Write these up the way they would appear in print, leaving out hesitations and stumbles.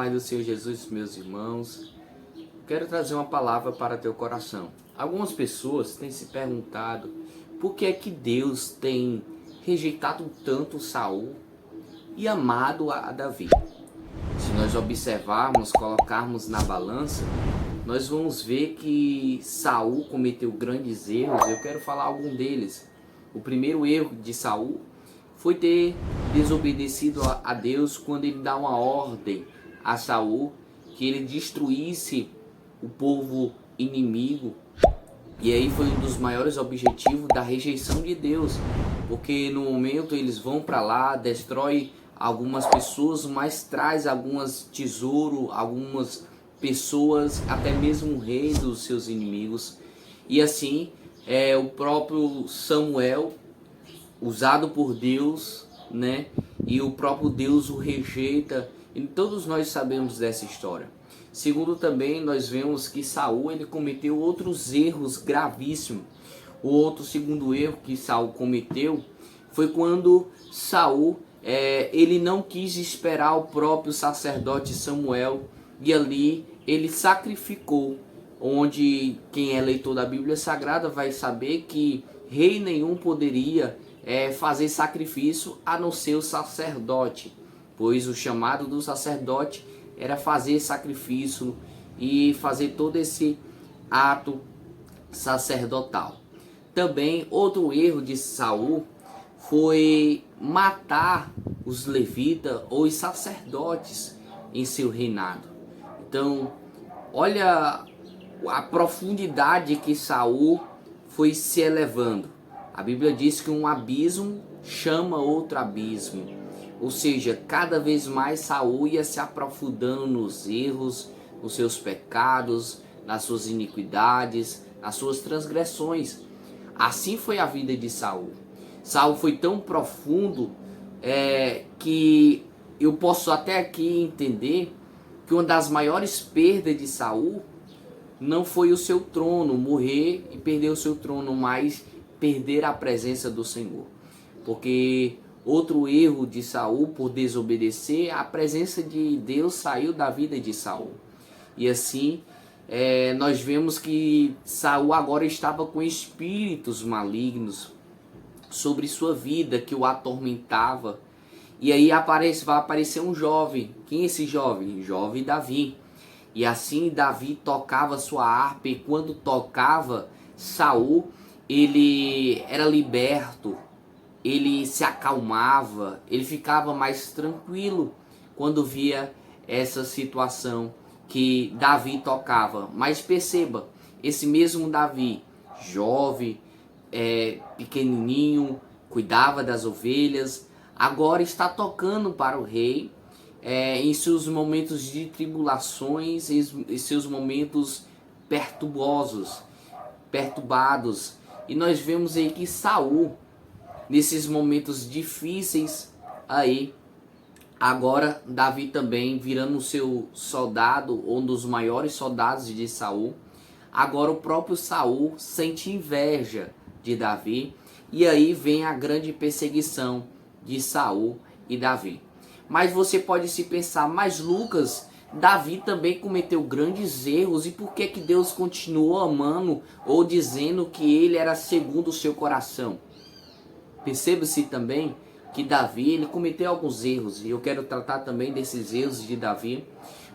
paz do Senhor Jesus, meus irmãos. Quero trazer uma palavra para teu coração. Algumas pessoas têm se perguntado por que é que Deus tem rejeitado tanto Saul e amado a Davi. Se nós observarmos, colocarmos na balança, nós vamos ver que Saul cometeu grandes erros. Eu quero falar algum deles. O primeiro erro de Saul foi ter desobedecido a Deus quando ele dá uma ordem a Saul que ele destruísse o povo inimigo. E aí foi um dos maiores objetivos da rejeição de Deus, porque no momento eles vão para lá, destrói algumas pessoas, mas traz algumas tesouros, algumas pessoas, até mesmo o rei dos seus inimigos. E assim, o próprio Samuel, usado por Deus, né? E o próprio Deus o rejeita. E todos nós sabemos dessa história. Segundo, também nós vemos que Saul ele cometeu outros erros gravíssimos. O outro segundo erro que Saul cometeu foi quando Saul ele não quis esperar o próprio sacerdote Samuel, e ali ele sacrificou. Onde quem é leitor da Bíblia Sagrada vai saber que rei nenhum poderia fazer sacrifício a não ser o sacerdote, pois o chamado do sacerdote era fazer sacrifício e fazer todo esse ato sacerdotal. Também outro erro de Saul foi matar os levitas ou os sacerdotes em seu reinado. Então, olha a profundidade que Saul foi se elevando. A Bíblia diz que um abismo chama outro abismo. Ou seja, cada vez mais Saul ia se aprofundando nos erros, nos seus pecados, nas suas iniquidades, nas suas transgressões. Assim foi a vida de Saul. Saul foi tão profundo que eu posso até aqui entender que uma das maiores perdas de Saul não foi o seu trono, morrer e perder o seu trono, mas perder a presença do Senhor. Porque outro erro de Saul, por desobedecer, a presença de Deus saiu da vida de Saul. E assim, nós vemos que Saul agora estava com espíritos malignos sobre sua vida, que o atormentava. E aí vai aparecer um jovem. Quem é esse jovem? Jovem Davi. E assim Davi tocava sua harpa, e quando tocava, Saul ele era liberto, ele se acalmava, ele ficava mais tranquilo quando via essa situação que Davi tocava. Mas perceba, esse mesmo Davi, jovem, pequenininho, cuidava das ovelhas, agora está tocando para o rei, em seus momentos de tribulações, em seus momentos perturbados. E nós vemos aí que Saul, nesses momentos difíceis aí, agora Davi também virando o seu soldado, um dos maiores soldados de Saul. Agora o próprio Saul sente inveja de Davi, e aí vem a grande perseguição de Saul e Davi. Mas você pode se pensar, mas Lucas, Davi também cometeu grandes erros, e por que Deus continuou amando ou dizendo que ele era segundo o seu coração? Perceba-se também que Davi ele cometeu alguns erros, e eu quero tratar também desses erros de Davi.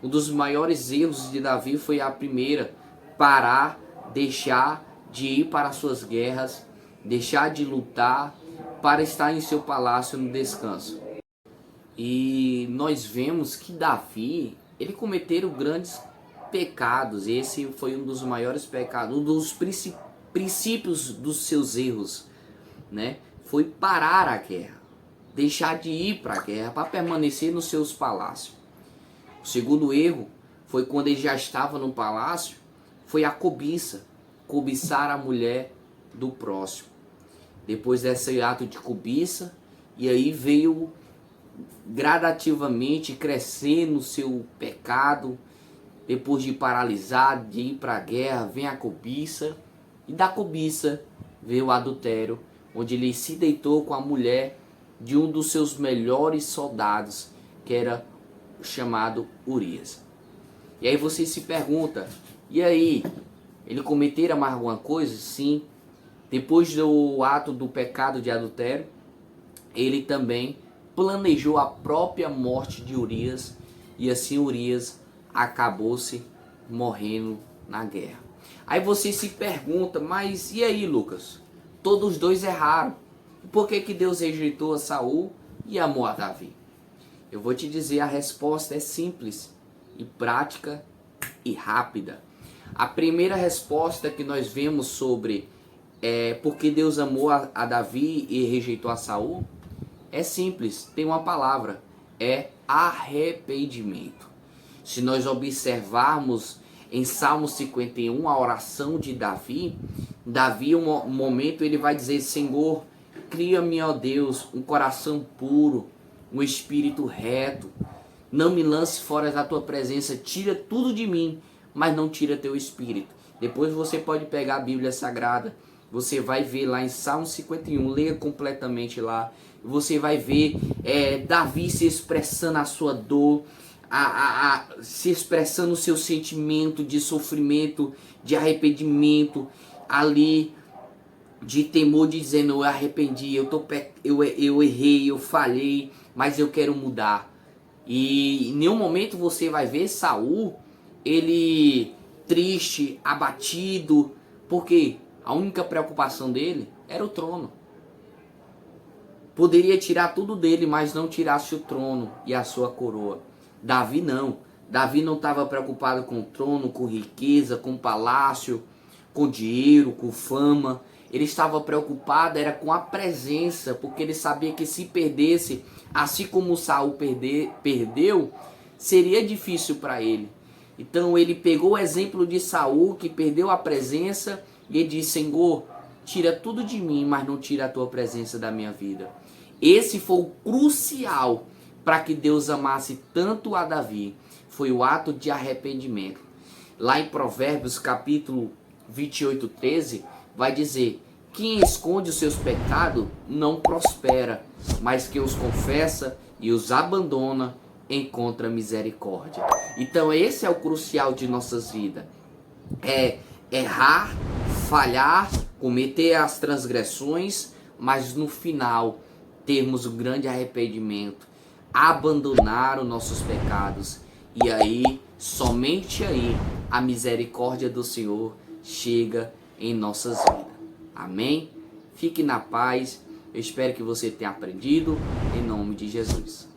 Um dos maiores erros de Davi foi a primeira: parar, deixar de ir para as suas guerras, deixar de lutar para estar em seu palácio no descanso. E nós vemos que Davi, ele cometeu grandes pecados. Esse foi um dos maiores pecados, um dos princípios dos seus erros, né? Foi parar a guerra, deixar de ir para a guerra para permanecer nos seus palácios. O segundo erro foi quando ele já estava no palácio, foi a cobiça, cobiçar a mulher do próximo. Depois desse ato de cobiça, e aí veio gradativamente crescendo o seu pecado. Depois de paralisar, de ir para a guerra, vem a cobiça, e da cobiça veio o adultério, onde ele se deitou com a mulher de um dos seus melhores soldados, que era chamado Urias. E aí você se pergunta, e aí, ele cometera mais alguma coisa? Sim. Depois do ato do pecado de adultério, ele também planejou a própria morte de Urias, e assim Urias acabou-se morrendo na guerra. Aí você se pergunta, mas e aí, Lucas? Todos os dois erraram. Por que Deus rejeitou a Saul e amou a Davi? Eu vou te dizer, a resposta é simples e prática e rápida. A primeira resposta que nós vemos sobre porque Deus amou a Davi e rejeitou a Saul é simples, tem uma palavra, é arrependimento. Se nós observarmos em Salmo 51 a oração de Davi, um momento ele vai dizer: Senhor, cria-me, ó Deus, um coração puro, um espírito reto, não me lance fora da tua presença, tira tudo de mim, mas não tira teu espírito. Depois você pode pegar a Bíblia Sagrada, você vai ver lá em Salmo 51, leia completamente lá, você vai ver Davi se expressando a sua dor, se expressando o seu sentimento de sofrimento, de arrependimento, ali de temor, dizendo: eu arrependi, eu errei, eu falhei, mas eu quero mudar. E em nenhum momento você vai ver Saul, ele triste, abatido, porque a única preocupação dele era o trono. Poderia tirar tudo dele, mas não tirasse o trono e a sua coroa. Davi não. Davi não estava preocupado com o trono, com riqueza, com palácio, com dinheiro, com fama. Ele estava preocupado era com a presença, porque ele sabia que se perdesse, assim como Saul perdeu, seria difícil para ele. Então ele pegou o exemplo de Saul, que perdeu a presença, e ele disse: Senhor, tira tudo de mim, mas não tira a tua presença da minha vida. Esse foi o crucial para que Deus amasse tanto a Davi. Foi o ato de arrependimento. Lá em Provérbios capítulo 28, 13, vai dizer: quem esconde os seus pecados não prospera, mas quem os confessa e os abandona encontra misericórdia. Então esse é o crucial de nossas vidas. É errar, falhar, cometer as transgressões, mas no final termos um grande arrependimento, abandonar os nossos pecados, e aí, somente aí, a misericórdia do Senhor chega em nossas vidas. Amém? Fique na paz. Eu espero que você tenha aprendido, em nome de Jesus.